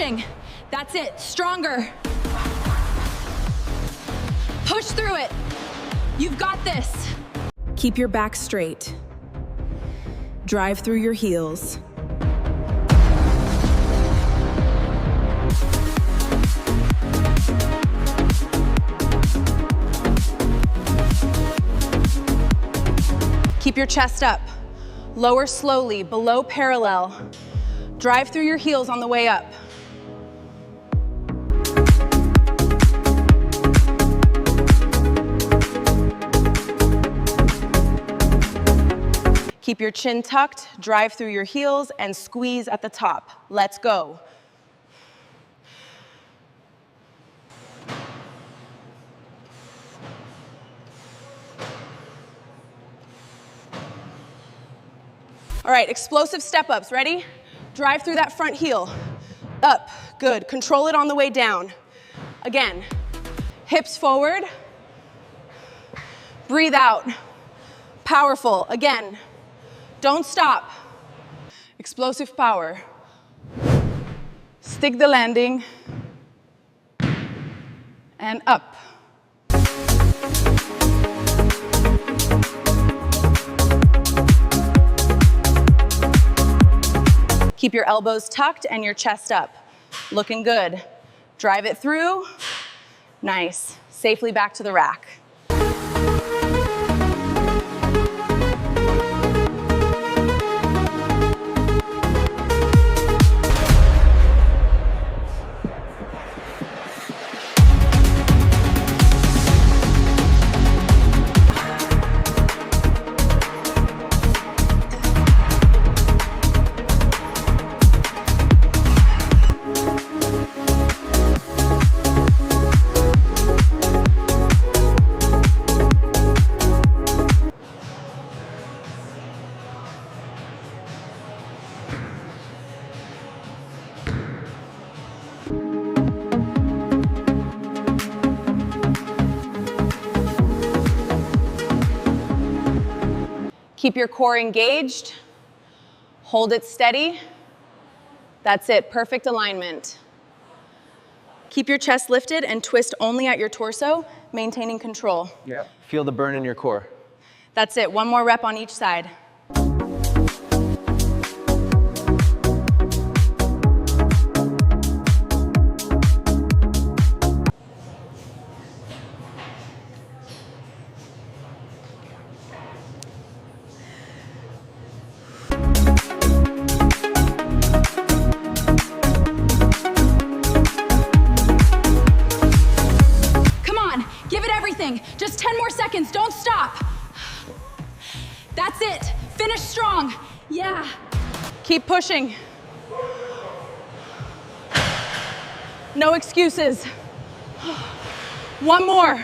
pushing. That's it, stronger. Push through it. You've got this. Keep your back straight. Drive through your heels. Keep your chest up. Lower slowly, below parallel. Drive through your heels on the way up. Keep your chin tucked, drive through your heels, and squeeze at the top. Let's go. All right, explosive step-ups, ready? Drive through that front heel. Up, good. Control it on the way down. Again, hips forward. Breathe out. Powerful, again. Don't stop. Explosive power. Stick the landing. And up. Keep your elbows tucked and your chest up. Looking good. Drive it through. Nice. Safely back to the rack. Keep your core engaged. Hold it steady. That's it, perfect alignment. Keep your chest lifted and twist only at your torso, maintaining control. Yeah. Feel the burn in your core. That's it, one more rep on each side. Just 10 more seconds, don't stop. That's it, finish strong. Yeah. Keep pushing. No excuses. One more.